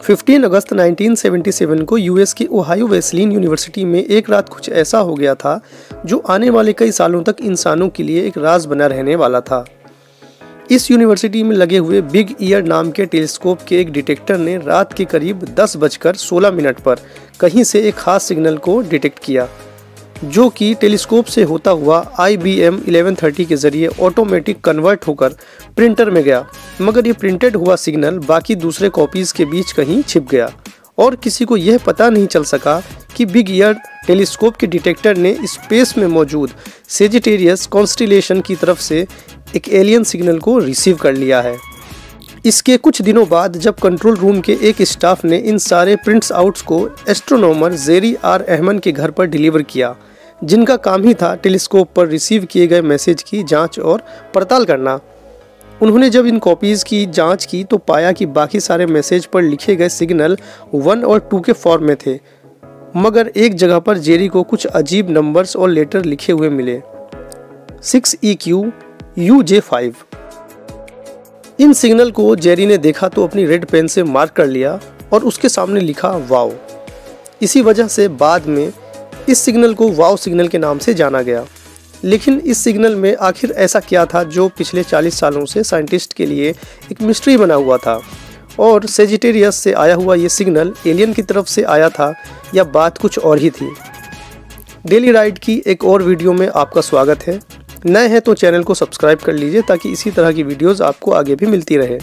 15 अगस्त 1977 को यूएस की Ohio Wesleyan university में एक रात कुछ ऐसा हो गया था जो आने वाले कई सालों तक इंसानों के लिए एक राज बना रहने वाला था। इस यूनिवर्सिटी में लगे हुए बिग ईयर नाम के टेलीस्कोप के एक डिटेक्टर ने रात के करीब 10:16 पर कहीं से एक खास सिग्नल को डिटेक्ट किया, जो कि टेलीस्कोप से होता हुआ IBM 1130 के जरिए ऑटोमेटिक कन्वर्ट होकर प्रिंटर में गया। मगर ये प्रिंटेड हुआ सिग्नल बाकी दूसरे कॉपीज के बीच कहीं छिप गया और किसी को यह पता नहीं चल सका कि बिग ईयर टेलीस्कोप के डिटेक्टर ने स्पेस में मौजूद सेजिटेरियस कॉन्स्टेलेशन की तरफ से एक एलियन सिग्नल को रिसीव कर लिया है। इसके कुछ दिनों बाद जब कंट्रोल रूम के एक स्टाफ ने इन सारे प्रिंट्स आउट्स को एस्ट्रोनॉमर जेरी आर रहमान के घर पर डिलीवर किया, जिनका काम ही था टेलीस्कोप पर रिसीव किए गए मैसेज की जांच और पड़ताल करना। उन्होंने जब इन कॉपीज़ की जांच की तो पाया कि बाकी सारे मैसेज पर लिखे गए सिग्नल 1 और 2 के फॉर्म में थे, मगर एक जगह पर जेरी को कुछ अजीब नंबर्स और लेटर लिखे हुए मिले, 6EQUJ5। इन सिग्नल को जेरी ने देखा तो अपनी रेड पेन से मार्क कर लिया और उसके सामने लिखा वाओ। इसी वजह से बाद में इस सिग्नल को वाओ सिग्नल के नाम से जाना गया। लेकिन इस सिग्नल में आखिर ऐसा क्या था जो पिछले 40 सालों से साइंटिस्ट के लिए एक मिस्ट्री बना हुआ था, और सेजिटेरियस से आया हुआ ये सिग्नल एलियन की तरफ से आया था या बात कुछ और ही थी। डेली राइड की एक और वीडियो में आपका स्वागत है। नए हैं तो चैनल को सब्सक्राइब कर लीजिए ताकि इसी तरह की वीडियोस आपको आगे भी मिलती रहे।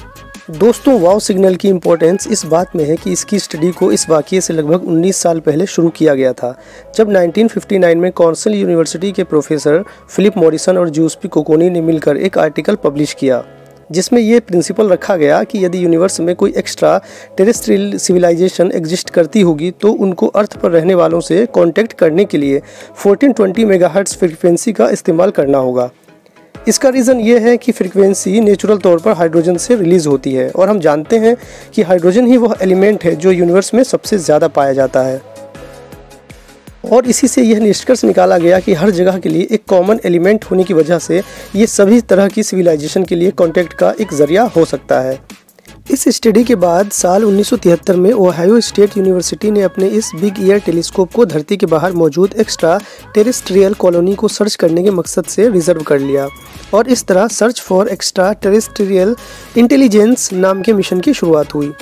दोस्तों, वाओ सिग्नल की इम्पोर्टेंस इस बात में है कि इसकी स्टडी को इस वाक़ये से लगभग 19 साल पहले शुरू किया गया था, जब 1959 में कॉर्नेल यूनिवर्सिटी के प्रोफेसर फिलिप मॉरिसन और जूसेपी कोकोनी ने मिलकर एक आर्टिकल पब्लिश किया, जिसमें ये प्रिंसिपल रखा गया कि यदि यूनिवर्स में कोई एक्स्ट्रा टेरेस्ट्रियल सिविलाइजेशन एग्जिस्ट करती होगी तो उनको अर्थ पर रहने वालों से कांटेक्ट करने के लिए 1420 मेगाहर्ट्ज़ फ्रीक्वेंसी का इस्तेमाल करना होगा। इसका रीज़न ये है कि फ्रीक्वेंसी नेचुरल तौर पर हाइड्रोजन से रिलीज़ होती है, और हम जानते हैं कि हाइड्रोजन ही वह एलिमेंट है जो यूनिवर्स में सबसे ज़्यादा पाया जाता है। और इसी से यह निष्कर्ष निकाला गया कि हर जगह के लिए एक कॉमन एलिमेंट होने की वजह से ये सभी तरह की सिविलाइजेशन के लिए कांटेक्ट का एक ज़रिया हो सकता है। इस स्टडी के बाद साल 1973 में ओहायो स्टेट यूनिवर्सिटी ने अपने इस बिग ईयर टेलीस्कोप को धरती के बाहर मौजूद एक्स्ट्रा टेरेस्ट्रियल कॉलोनी को सर्च करने के मकसद से रिजर्व कर लिया, और इस तरह search for extra terrestrial intelligence नाम के मिशन की शुरुआत हुई।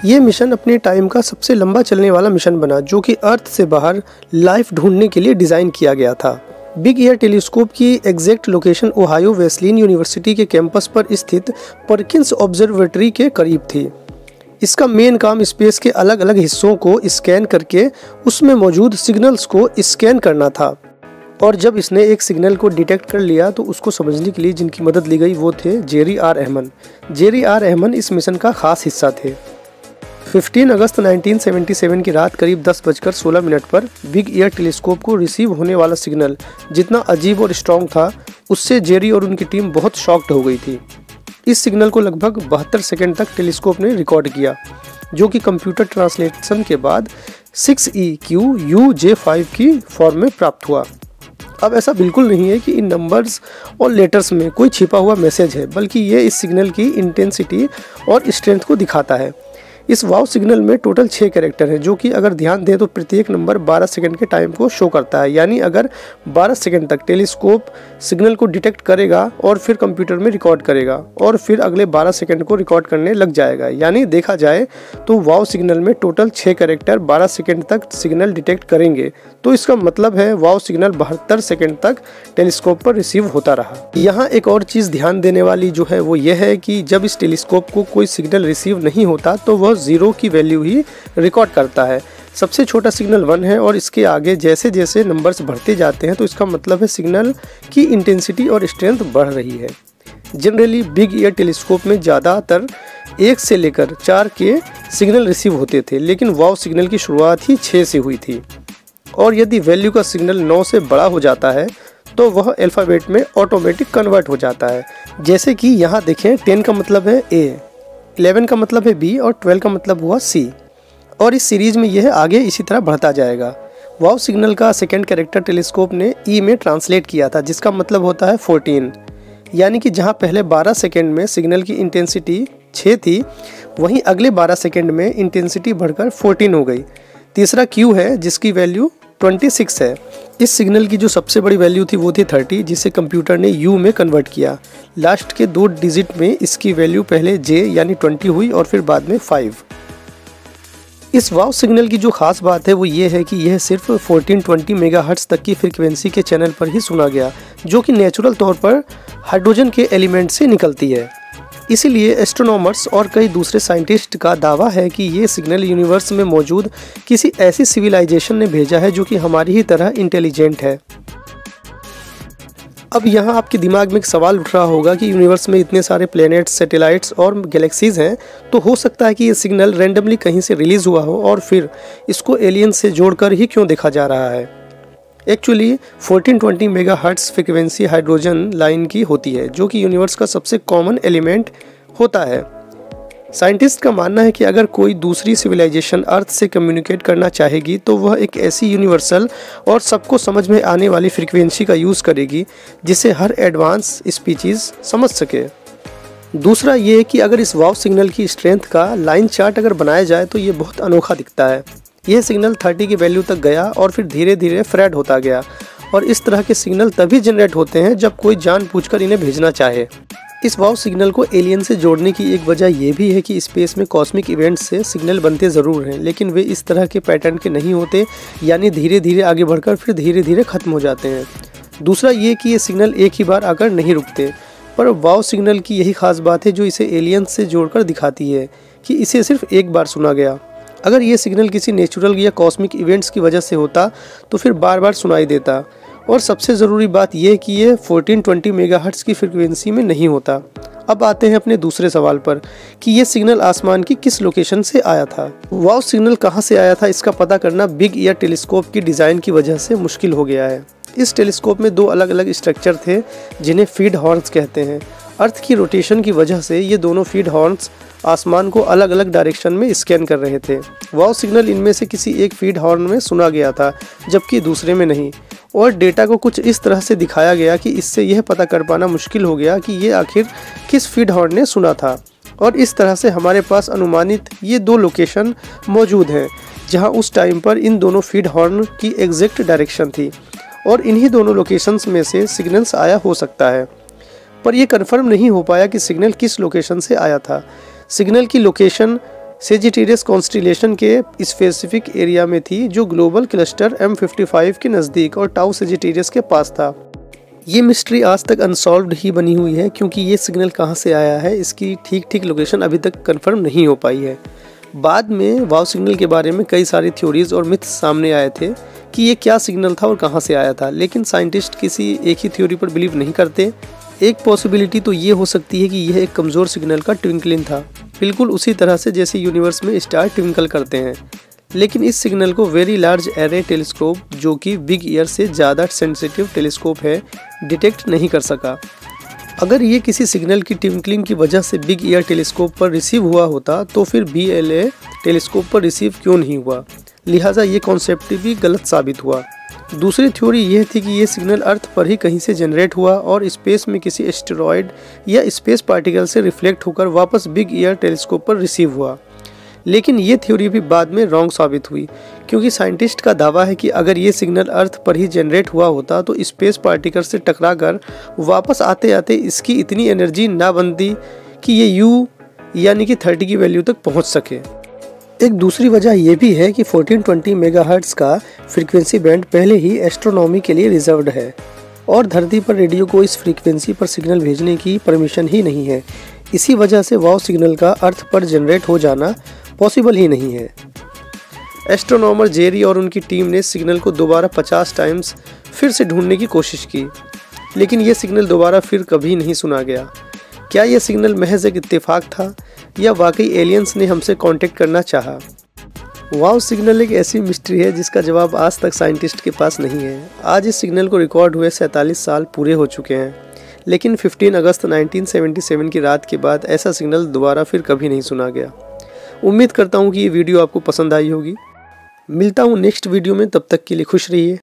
ये मिशन अपने टाइम का सबसे लंबा चलने वाला मिशन बना, जो कि अर्थ से बाहर लाइफ ढूंढने के लिए डिज़ाइन किया गया था। बिग ईयर टेलीस्कोप की exact location Ohio Wesleyan university के कैंपस पर स्थित परकिंस ऑब्जर्वेटरी के करीब थी। इसका मेन काम स्पेस के अलग अलग हिस्सों को स्कैन करके उसमें मौजूद सिग्नल्स को स्कैन करना था, और जब इसने एक सिग्नल को डिटेक्ट कर लिया तो उसको समझने के लिए जिनकी मदद ली गई वो थे जेरी आर रहमान। जेरी आर रहमान इस मिशन का खास हिस्सा थे। 15 अगस्त 1977 की रात करीब 10:16 पर बिग ईयर टेलीस्कोप को रिसीव होने वाला सिग्नल जितना अजीब और स्ट्रॉन्ग था, उससे जेरी और उनकी टीम बहुत शॉक्ड हो गई थी। इस सिग्नल को लगभग 72 सेकंड तक टेलीस्कोप ने रिकॉर्ड किया, जो कि कंप्यूटर ट्रांसलेशन के बाद 6EQUJ5 की फॉर्म में प्राप्त हुआ। अब ऐसा बिल्कुल नहीं है कि इन नंबर्स और लेटर्स में कोई छिपा हुआ मैसेज है, बल्कि ये इस सिग्नल की इंटेंसिटी और स्ट्रेंथ को दिखाता है। इस वाव सिग्नल में टोटल 6 कैरेक्टर हैं, जो कि अगर ध्यान दें तो प्रत्येक नंबर 12 सेकंड के टाइम को शो करता है। यानी अगर 12 सेकंड तक टेलीस्कोप सिग्नल को डिटेक्ट करेगा और फिर कंप्यूटर में रिकॉर्ड करेगा और फिर अगले 12 सेकंड को रिकॉर्ड करने लग जाएगा। यानी देखा जाए तो वाव सिग्नल में टोटल 6 कैरेक्टर 12 सेकंड तक सिग्नल डिटेक्ट करेंगे, तो इसका मतलब है वाव सिग्नल 72 सेकंड तक टेलीस्कोप पर रिसीव होता रहा। यहाँ एक और चीज़ ध्यान देने वाली जो है वो ये है कि जब इस टेलीस्कोप को कोई सिग्नल रिसीव नहीं होता तो वह 0 की वैल्यू ही रिकॉर्ड करता है। सबसे छोटा सिग्नल 1 है और इसके आगे जैसे जैसे नंबर्स बढ़ते जाते हैं तो इसका मतलब है सिग्नल की इंटेंसिटी और स्ट्रेंथ बढ़ रही है। जनरली बिग ईयर टेलीस्कोप में ज़्यादातर 1 से लेकर 4 के सिग्नल रिसीव होते थे, लेकिन वाव सिग्नल की शुरुआत ही 6 से हुई थी। और यदि वैल्यू का सिग्नल 9 से बड़ा हो जाता है तो वह अल्फ़ाबेट में ऑटोमेटिक कन्वर्ट हो जाता है। जैसे कि यहाँ देखें, 10 का मतलब है A, 11 का मतलब है B और 12 का मतलब हुआ C। और इस सीरीज में यह आगे इसी तरह बढ़ता जाएगा। वाव सिग्नल का सेकंड कैरेक्टर टेलीस्कोप ने E में ट्रांसलेट किया था, जिसका मतलब होता है 14। यानी कि जहां पहले 12 सेकंड में सिग्नल की इंटेंसिटी 6 थी, वहीं अगले 12 सेकेंड में इंटेंसिटी बढ़कर 14 हो गई। तीसरा Q है जिसकी वैल्यू 26 है। इस सिग्नल की जो सबसे बड़ी वैल्यू थी वो थी 30, जिसे कंप्यूटर ने U में कन्वर्ट किया। लास्ट के 2 डिजिट में इसकी वैल्यू पहले J यानी 20 हुई और फिर बाद में 5। इस वाव सिग्नल की जो खास बात है वो ये है कि यह सिर्फ 1420 मेगाहर्ट्ज़ तक की फ्रीक्वेंसी के चैनल पर ही सुना गया, जो कि नेचुरल तौर पर हाइड्रोजन के एलिमेंट से निकलती है। इसीलिए एस्ट्रोनॉमर्स और कई दूसरे साइंटिस्ट का दावा है कि ये सिग्नल यूनिवर्स में मौजूद किसी ऐसी सिविलाइजेशन ने भेजा है जो कि हमारी ही तरह इंटेलिजेंट है। अब यहाँ आपके दिमाग में एक सवाल उठ रहा होगा कि यूनिवर्स में इतने सारे प्लैनेट्स, सैटेलाइट्स और गैलेक्सीज़ हैं, तो हो सकता है कि ये सिग्नल रैंडमली कहीं से रिलीज़ हुआ हो और फिर इसको एलियन से जोड़कर ही क्यों देखा जा रहा है। Actually 1420 megahertz frequency hydrogen line की होती है, जो कि यूनिवर्स का सबसे कॉमन एलिमेंट होता है। साइंटिस्ट का मानना है कि अगर कोई दूसरी सिविलाइजेशन अर्थ से कम्युनिकेट करना चाहेगी तो वह एक ऐसी यूनिवर्सल और सबको समझ में आने वाली फ्रीक्वेंसी का यूज़ करेगी जिसे हर एडवांस स्पीशीज़ समझ सके। दूसरा ये कि अगर इस वाव सिग्नल की स्ट्रेंथ का लाइन चार्ट अगर बनाया जाए तो ये बहुत अनोखा दिखता है। यह सिग्नल 30 की वैल्यू तक गया और फिर धीरे धीरे फ्रेड होता गया, और इस तरह के सिग्नल तभी जनरेट होते हैं जब कोई जानबूझकर इन्हें भेजना चाहे। इस वाव सिग्नल को एलियन से जोड़ने की एक वजह यह भी है कि स्पेस में कॉस्मिक इवेंट्स से सिग्नल बनते ज़रूर हैं, लेकिन वे इस तरह के पैटर्न के नहीं होते, यानी धीरे धीरे आगे बढ़कर फिर धीरे धीरे ख़त्म हो जाते हैं। दूसरा ये कि ये सिग्नल एक ही बार आकर नहीं रुकते, पर वाव सिग्नल की यही खास बात है जो इसे एलियन से जोड़कर दिखाती है कि इसे सिर्फ एक बार सुना गया। अगर ये सिग्नल किसी नेचुरल या कॉस्मिक इवेंट्स की वजह से होता तो फिर बार बार सुनाई देता, और सबसे ज़रूरी बात यह कि ये 1420 मेगाहर्ट्ज़ की फ्रीक्वेंसी में नहीं होता। अब आते हैं अपने दूसरे सवाल पर कि ये सिग्नल आसमान की किस लोकेशन से आया था। वाव सिग्नल कहाँ से आया था इसका पता करना बिग ईयर टेलीस्कोप की डिज़ाइन की वजह से मुश्किल हो गया है। इस टेलीस्कोप में 2 अलग अलग स्ट्रक्चर थे जिन्हें फीड हॉर्न्स कहते हैं। अर्थ की रोटेशन की वजह से ये दोनों फीड हॉर्न्स आसमान को अलग अलग डायरेक्शन में स्कैन कर रहे थे। वाव सिग्नल इनमें से किसी एक फीड हॉर्न में सुना गया था जबकि दूसरे में नहीं, और डेटा को कुछ इस तरह से दिखाया गया कि इससे यह पता कर पाना मुश्किल हो गया कि ये आखिर किस फीड हॉर्न ने सुना था। और इस तरह से हमारे पास अनुमानित ये 2 लोकेशन मौजूद हैं जहां उस टाइम पर इन दोनों फीड हॉर्न की एग्जैक्ट डायरेक्शन थी, और इन्हीं दोनों लोकेशंस में से सिग्नल्स आया हो सकता है। पर यह कन्फर्म नहीं हो पाया कि सिग्नल किस लोकेशन से आया था। सिग्नल की लोकेशन सेजिटेरियस कॉन्स्टिलेशन के स्पेसिफिक एरिया में थी जो ग्लोबल क्लस्टर M55 के नज़दीक और टाउ सेजिटेरियस के पास था। ये मिस्ट्री आज तक अनसॉल्व्ड ही बनी हुई है, क्योंकि ये सिग्नल कहाँ से आया है इसकी ठीक लोकेशन अभी तक कंफर्म नहीं हो पाई है। बाद में वाव सिग्नल के बारे में कई सारी थ्योरीज और मिथ्स सामने आए थे कि ये क्या सिग्नल था और कहाँ से आया था, लेकिन साइंटिस्ट किसी एक ही थ्योरी पर बिलीव नहीं करते। एक पॉसिबिलिटी तो ये हो सकती है कि यह एक कमज़ोर सिग्नल का ट्विंकलिंग था, बिल्कुल उसी तरह से जैसे यूनिवर्स में स्टार ट्विंकल करते हैं। लेकिन इस सिग्नल को वेरी लार्ज एरे टेलीस्कोप, जो कि बिग ईयर से ज़्यादा सेंसिटिव टेलीस्कोप है, डिटेक्ट नहीं कर सका। अगर ये किसी सिग्नल की ट्विंकलिंग की वजह से बिग ईयर टेलीस्कोप पर रिसीव हुआ होता तो फिर BLA टेलीस्कोप पर रिसीव क्यों नहीं हुआ, लिहाजा ये कॉन्सेप्ट भी गलत साबित हुआ। दूसरी थ्योरी यह थी कि ये सिग्नल अर्थ पर ही कहीं से जनरेट हुआ और स्पेस में किसी एस्टेरॉयड या स्पेस पार्टिकल से रिफ्लेक्ट होकर वापस बिग ईयर टेलीस्कोप पर रिसीव हुआ। लेकिन ये थ्योरी भी बाद में रॉन्ग साबित हुई, क्योंकि साइंटिस्ट का दावा है कि अगर ये सिग्नल अर्थ पर ही जनरेट हुआ होता तो स्पेस पार्टिकल से टकराकर वापस आते आते इसकी इतनी एनर्जी ना बनती कि ये U यानी कि 30 की वैल्यू तक पहुंच सके। एक दूसरी वजह यह भी है कि 1420 मेगाहर्ट्ज़ का फ्रीक्वेंसी बैंड पहले ही एस्ट्रोनॉमी के लिए रिजर्व्ड है, और धरती पर रेडियो को इस फ्रीक्वेंसी पर सिग्नल भेजने की परमिशन ही नहीं है। इसी वजह से वाव सिग्नल का अर्थ पर जनरेट हो जाना पॉसिबल ही नहीं है। एस्ट्रोनॉमर जेरी और उनकी टीम ने सिग्नल को दोबारा 50 टाइम्स फिर से ढूंढने की कोशिश की, लेकिन यह सिग्नल दोबारा फिर कभी नहीं सुना गया। क्या यह सिग्नल महज एक इत्तेफाक था या वाकई एलियंस ने हमसे कांटेक्ट करना चाहा? वाव सिग्नल एक ऐसी मिस्ट्री है जिसका जवाब आज तक साइंटिस्ट के पास नहीं है। आज इस सिग्नल को रिकॉर्ड हुए 47 साल पूरे हो चुके हैं, लेकिन 15 अगस्त 1977 की रात के बाद ऐसा सिग्नल दोबारा फिर कभी नहीं सुना गया। उम्मीद करता हूँ कि ये वीडियो आपको पसंद आई होगी। मिलता हूँ नेक्स्ट वीडियो में, तब तक के लिए खुश रहिए।